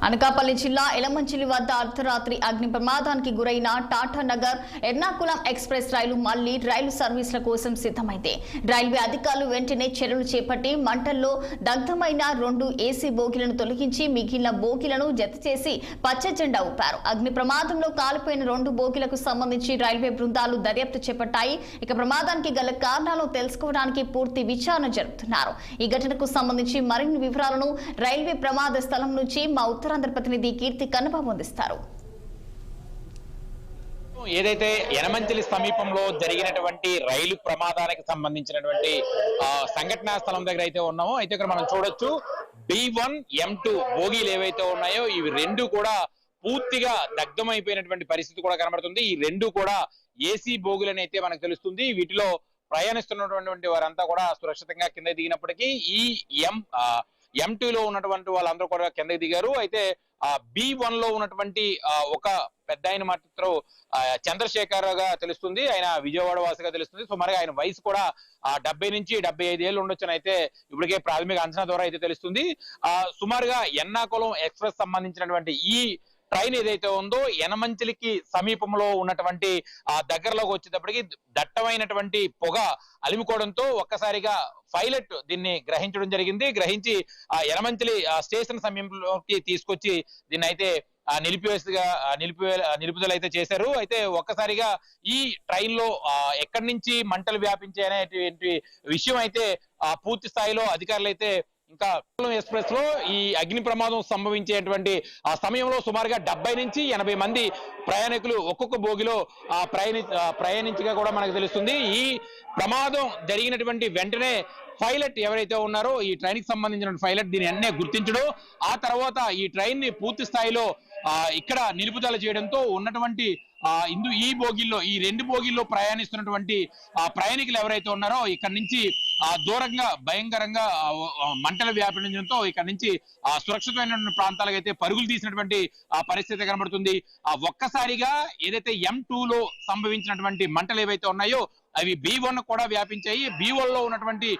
అనకాపల్లి జిల్లా ఎలమంచిలి వద్ద అర్ధరాత్రి అగ్ని ప్రమాదానికి గురైన టాటా నగర్ ఎర్నాకుళం ఎక్స్ప్రెస్ రైలు మళ్లీ రైలు సర్వీసుల కోసం సిద్ధమైంది. రైల్వే అధికారులు వెంటనే చర్యలు చేపట్టి మంటల్లో దగ్ధమైన 2 ఏసీ బోగీలను తొలగించి మిగిలిన బోగీలను జతచేసి పచ్చ జెండా ఊపారు. అగ్ని ప్రమాదంలో కాలిపోయిన 2 బోగీలకు సంబంధించి రైల్వే బృందాలు దర్యాప్తు చేపట్టాయి. ఇక ప్రమాదానికి గల కారణాలను తెలుసుకోవడానికి పూర్తి విచారణ జరుపుతున్నారు. ఈ ఘటనకు సంబంధించి మరిన్ని వివరాలను రైల్వే ప్రమాద స్థలం నుంచి మా ఉత్తరాంధ్ర ప్రతినిధి కీర్తి కన్నబాబు అందిస్తారు. ఏదైతే యనమంచిలి సమీపంలో జరిగినటువంటి రైలు ప్రమాదానికి సంబంధించినటువంటి సంఘటనా స్థలం దగ్గర అయితే ఉన్నామో అయితే ఇక్కడ మనం చూడొచ్చు B1, M2 బోగీలు ఏవైతే ఉన్నాయో ఇవి 2 కూడా పూర్తిగా దగ్ధమైపోయినటువంటి పరిస్థితి కూడా కనబడుతుంది. ఈ 2 కూడా ఏసీ బోగీలని అయితే మనకు తెలుస్తుంది. వీటిలో ప్రయాణిస్తున్నటువంటి వారంతా కూడా సురక్షితంగా కింద దిగినప్పటికీ ఈ M2 లో ఉన్నటువంటి వాళ్ళందరూ కూడా కిందకి దిగారు. అయితే B1 లో ఉన్నటువంటి ఒక పెద్ద ఆయన మాత్రం చంద్రశేఖర్ గా తెలుస్తుంది. ఆయన విజయవాడ వాసిగా తెలుస్తుంది. సో మరి ఆయన వయసు కూడా 70 నుంచి 75 ఏళ్ళు ఉండొచ్చని అయితే ఇప్పటికే ప్రాథమిక అంచనా ద్వారా అయితే తెలుస్తుంది. సుమారుగా ఎర్నాకుళం ఎక్స్ప్రెస్ సంబంధించినటువంటి ఈ ట్రైన్ ఏదైతే ఉందో యనమంచిలికి సమీపంలో ఉన్నటువంటి దగ్గరలోకి వచ్చేటప్పటికి దట్టమైనటువంటి పొగ అలిముకోవడంతో ఒక్కసారిగా పైలట్ దీన్ని గ్రహించడం జరిగింది. గ్రహించి యనమంచిలి స్టేషన్ సమీపంలోకి తీసుకొచ్చి దీన్ని అయితే నిలుపుదల అయితే చేశారు. అయితే ఒక్కసారిగా ఈ ట్రైన్ లో ఎక్కడి నుంచి మంటలు వ్యాపించాయనేటువంటి విషయం అయితే పూర్తి స్థాయిలో అధికారులు అయితే ఇంకా ఎక్స్ప్రెస్ లో ఈ అగ్ని ప్రమాదం సంభవించేటువంటి ఆ సమయంలో సుమారుగా 70 నుంచి 80 మంది ప్రయాణికులు ఒక్కొక్క బోగిలో ప్రయాణించగా కూడా మనకు తెలుస్తుంది. ఈ ప్రమాదం జరిగినటువంటి వెంటనే పైలట్ ఎవరైతే ఉన్నారో ఈ ట్రైన్ కి సంబంధించిన పైలట్ దీన్ని వెంటనే గుర్తించడం, ఆ తర్వాత ఈ ట్రైన్ ని పూర్తి స్థాయిలో ఇక్కడ నిలుపుదల చేయడంతో ఉన్నటువంటి ఈ బోగిల్లో ఈ 2 బోగిల్లో ప్రయాణిస్తున్నటువంటి ప్రయాణికులు ఎవరైతే ఉన్నారో ఇక్కడ నుంచి దూరంగా భయంకరంగా మంటలు వ్యాపించడంతో ఇక్కడ నుంచి సురక్షితమైన ప్రాంతాలకు అయితే పరుగులు తీసినటువంటి పరిస్థితి కనబడుతుంది. ఒక్కసారిగా ఏదైతే M2 లో సంభవించినటువంటి మంటలు ఏవైతే ఉన్నాయో అవి B1 కూడా వ్యాపించాయి. B1 లో ఉన్నటువంటి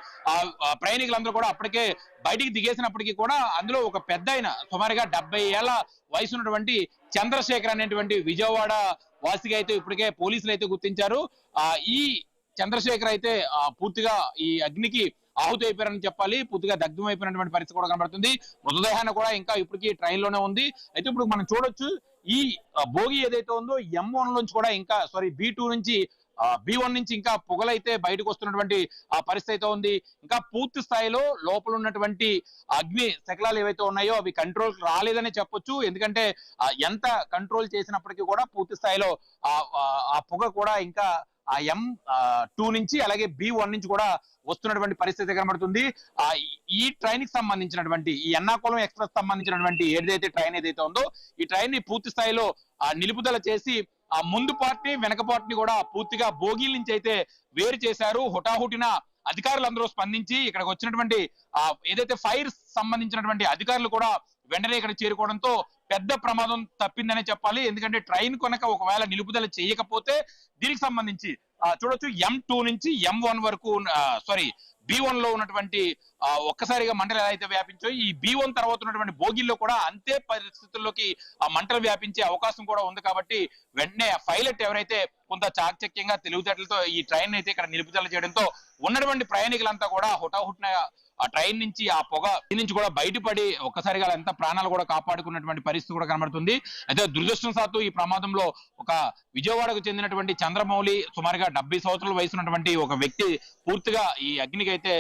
ప్రయాణికులందరూ కూడా అప్పటికే బయటికి దిగేసినప్పటికీ కూడా అందులో ఒక పెద్ద ఆయన సుమారుగా 70 ఏళ్ల వయసు ఉన్నటువంటి చంద్రశేఖర్ అనేటువంటి విజయవాడ వాసిగా అయితే ఇప్పటికే పోలీసులు అయితే గుర్తించారు. ఈ చంద్రశేఖర్ అయితే పూర్తిగా ఈ అగ్నికి ఆహుతి అయిపోయారని చెప్పాలి. పూర్తిగా దగ్ధమైపోయినటువంటి పరిస్థితి కూడా కనబడుతుంది. మృతదేహాన్ని కూడా ఇంకా ఇప్పటికీ ట్రైన్ లోనే ఉంది. అయితే ఇప్పుడు మనం చూడొచ్చు ఈ బోగి ఏదైతే ఉందో M1 నుంచి కూడా ఇంకా B2 నుంచి B1 నుంచి ఇంకా పొగలైతే బయటకు వస్తున్నటువంటి పరిస్థితి అయితే ఉంది. ఇంకా పూర్తి స్థాయిలో లోపల ఉన్నటువంటి అగ్ని శకలాలు ఏవైతే ఉన్నాయో అవి కంట్రోల్ రాలేదనే చెప్పొచ్చు. ఎందుకంటే ఎంత కంట్రోల్ చేసినప్పటికీ కూడా పూర్తి స్థాయిలో ఆ పొగ కూడా ఇంకా M2 నుంచి అలాగే B1 నుంచి కూడా వస్తున్నటువంటి పరిస్థితి కనబడుతుంది. ఈ ట్రైన్ కి సంబంధించినటువంటి ఈ ఎర్నాకుళం ఎక్స్ప్రెస్ సంబంధించినటువంటి ఏదైతే ట్రైన్ ఏదైతే ఉందో ఈ ట్రైన్ ని పూర్తి స్థాయిలో నిలుపుదల చేసి ముందు పార్టీ వెనక పార్టీని కూడా పూర్తిగా బోగీల నుంచి అయితే వేరు చేశారు. హుటాహుటిన అధికారులందరూ స్పందించి ఇక్కడికి వచ్చినటువంటి ఏదైతే ఫైర్ సంబంధించినటువంటి అధికారులు కూడా వెంటనే ఇక్కడ చేరుకోవడంతో పెద్ద ప్రమాదం తప్పిందనే చెప్పాలి. ఎందుకంటే ట్రైన్ కనుక ఒకవేళ నిలుపుదల చేయకపోతే దీనికి సంబంధించి చూడొచ్చు M2 నుంచి M1 వరకు B1 లో ఉన్నటువంటి ఒక్కసారిగా మంటలు ఎలా అయితే వ్యాపించాయో ఈ B1 తర్వాత ఉన్నటువంటి బోగిల్లో కూడా అంతే పరిస్థితుల్లోకి ఆ మంటలు వ్యాపించే అవకాశం కూడా ఉంది. కాబట్టి వెంటనే పైలట్ ఎవరైతే కొంత చాకచక్యంగా తెలివితేటలతో ఈ ట్రైన్ అయితే ఇక్కడ నిలుపుదల చేయడంతో ఉన్నటువంటి ప్రయాణికులంతా కూడా హుటాహుటిన ఆ ట్రైన్ నుంచి ఆ పొగ నుంచి కూడా బయటపడి ఒక్కసారిగా ఎంత ప్రాణాలు కూడా కాపాడుకున్నటువంటి పరిస్థితి కూడా కనబడుతుంది. అయితే దురదృష్టవశాత్తు ఈ ప్రమాదంలో ఒక విజయవాడకు చెందినటువంటి చంద్రమౌళి సుమారుగా 70 సంవత్సరాల వయసు ఉన్నటువంటి ఒక వ్యక్తి పూర్తిగా ఈ అగ్నికి అయితే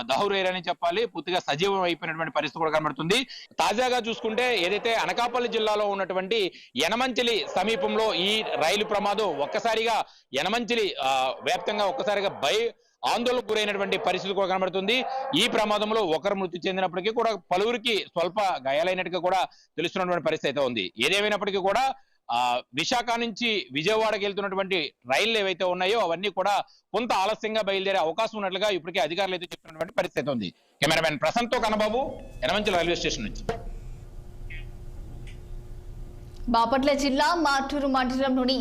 దహురేరని చెప్పాలి. పూర్తిగా సజీవం అయిపోయినటువంటి పరిస్థితి కూడా కనబడుతుంది. తాజాగా చూసుకుంటే ఏదైతే అనకాపల్లి జిల్లాలో ఉన్నటువంటి యనమంచిలి సమీపంలో ఈ రైలు ప్రమాదం ఒక్కసారిగా యనమంచిలి వ్యాప్తంగా ఒక్కసారిగా ఆందోళనకు గురైనటువంటి పరిస్థితి కూడా కనబడుతుంది. ఈ ప్రమాదంలో ఒకరు మృతి చెందినప్పటికీ కూడా పలువురికి స్వల్ప గాయాలైనట్టుగా కూడా తెలుస్తున్నటువంటి పరిస్థితి అయితే ఉంది. ఏదేమైనప్పటికీ కూడా విశాఖ నుంచి విజయవాడకి వెళ్తున్నటువంటి రైళ్లు ఏవైతే ఉన్నాయో అవన్నీ కూడా కొంత ఆలస్యంగా బయలుదేరే అవకాశం ఉన్నట్లుగా ఇప్పటికే అధికారులు అయితే చెప్తున్నటువంటి పరిస్థితి ఉంది. కెమెరామెన్ ప్రశాంత్ తో కన్నబాబు, యనమంచిలి రైల్వే స్టేషన్ నుంచి. బాపట్ల జిల్లా మార్టూరు మండలంలోని